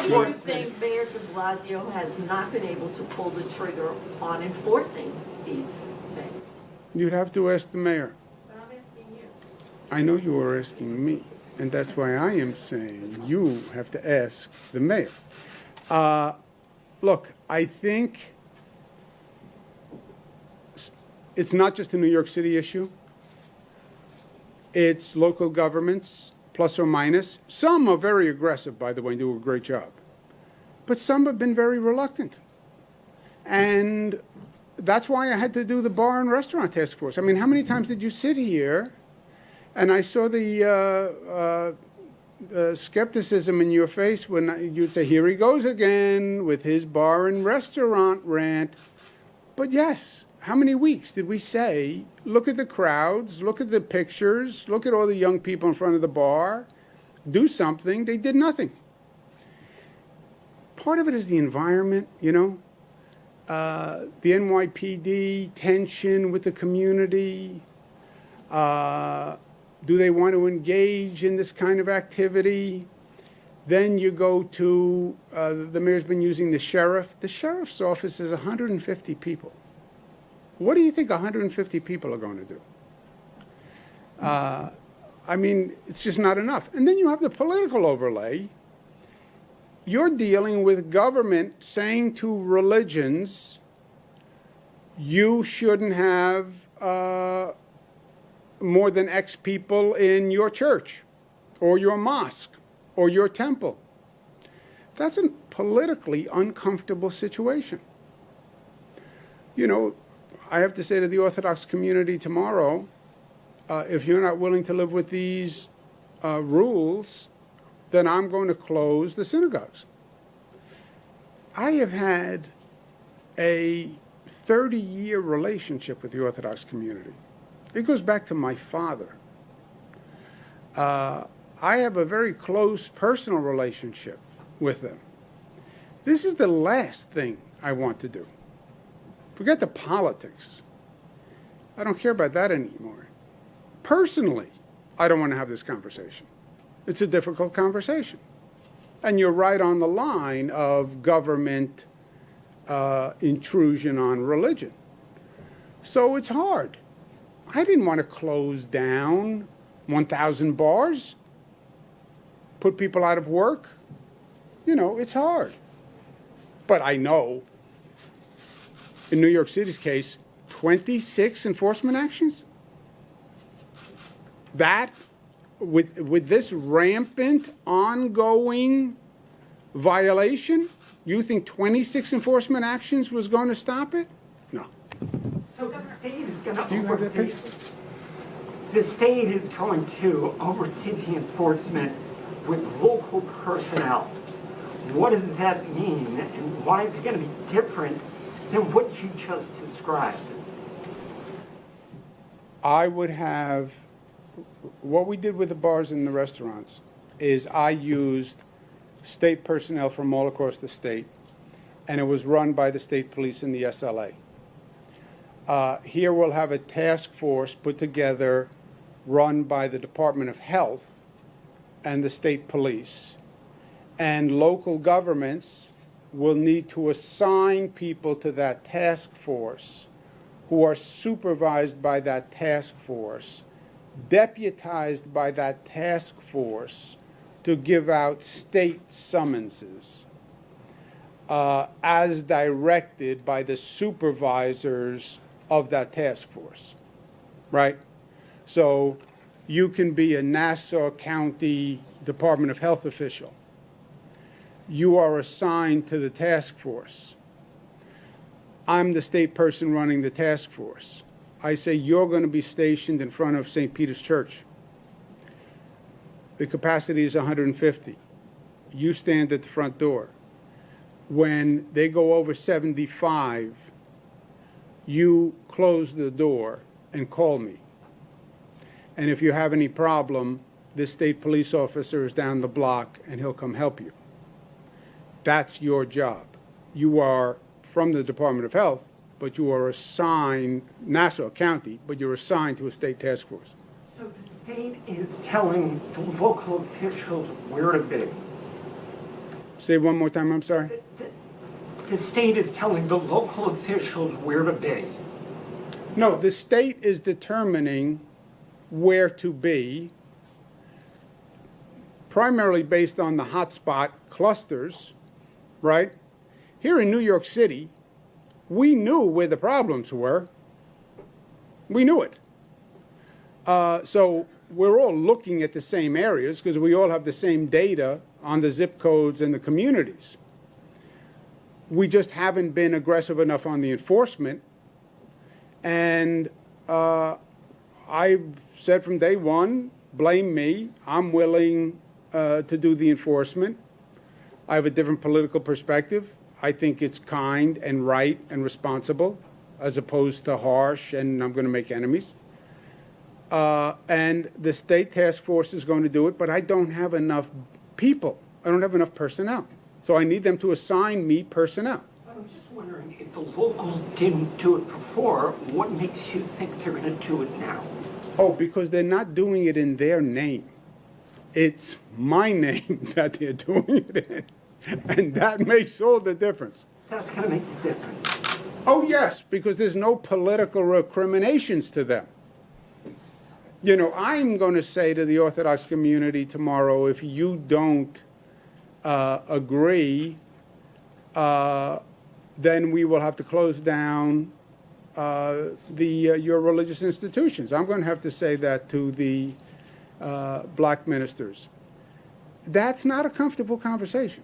do you think Mayor de Blasio has not been able to pull the trigger on enforcing these things? You'd have to ask the mayor. But I'm asking you. I know you are asking me, and that's why I am saying you have to ask the mayor. Look, I think it's not just a New York City issue. It's local governments, plus or minus. Some are very aggressive, by the way, and do a great job. But some have been very reluctant. And that's why I had to do the bar and restaurant task force. I mean, how many times did you sit here and I saw the skepticism in your face when you'd say, here he goes again with his bar and restaurant rant. But yes, how many weeks did we say, look at the crowds, look at the pictures, look at all the young people in front of the bar, do something? They did nothing. Part of it is the environment, you know, the NYPD, tension with the community. Do they want to engage in this kind of activity? Then you go to, the mayor's been using the sheriff. The sheriff's office is 150 people. What do you think 150 people are going to do? I mean, it's just not enough. And then you have the political overlay. You're dealing with government saying to religions, you shouldn't have more than X people in your church or your mosque or your temple. That's a politically uncomfortable situation. You know, I have to say to the Orthodox community tomorrow, if you're not willing to live with these rules, then I'm going to close the synagogues. I have had a 30-year relationship with the Orthodox community. It goes back to my father. I have a very close personal relationship with them. This is the last thing I want to do. Forget the politics. I don't care about that anymore. Personally, I don't want to have this conversation. It's a difficult conversation. And you're right on the line of government intrusion on religion. So it's hard. I didn't want to close down 1,000 bars, put people out of work. You know, it's hard. But I know, in New York City's case, 26 enforcement actions? That, with this rampant, ongoing violation, you think 26 enforcement actions was going to stop it? No. So the state is going to oversee. The state is going to oversee the enforcement with local personnel. What does that mean, and why is it going to be different than what you just described? I would have, what we did with the bars and the restaurants is I used state personnel from all across the state, and it was run by the state police and the SLA. Here we'll have a task force put together, run by the Department of Health and the state police. And local governments will need to assign people to that task force who are supervised by that task force, deputized by that task force to give out state summonses as directed by the supervisors of that task force, right? So you can be a Nassau County Department of Health official. You are assigned to the task force. I'm the state person running the task force. I say, you're going to be stationed in front of St. Peter's Church. The capacity is 150. You stand at the front door. When they go over 75, you close the door and call me. And if you have any problem, this state police officer is down the block and he'll come help you. That's your job. You are from the Department of Health, but you are assigned, Nassau County, but you're assigned to a state task force. So the state is telling the local officials where to be. Say one more time, I'm sorry. The state is telling the local officials where to be. No, the state is determining where to be, primarily based on the hotspot clusters, right? Here in New York City, we knew where the problems were. We knew it. So we're all looking at the same areas because we all have the same data on the zip codes and the communities. We just haven't been aggressive enough on the enforcement. And I've said from day one, blame me. I'm willing to do the enforcement. I have a different political perspective. I think it's kind and right and responsible as opposed to harsh and I'm going to make enemies. And the state task force is going to do it, but I don't have enough people. I don't have enough personnel. So I need them to assign me personnel. I'm just wondering, if the locals didn't do it before, what makes you think they're going to do it now? Oh, because they're not doing it in their name. It's my name that they're doing it in. And that makes all the difference. That's going to make the difference. Oh, yes, because there's no political recriminations to them. You know, I'm going to say to the Orthodox community tomorrow, if you don't agree, then we will have to close down your religious institutions. I'm going to have to say that to the black ministers. That's not a comfortable conversation.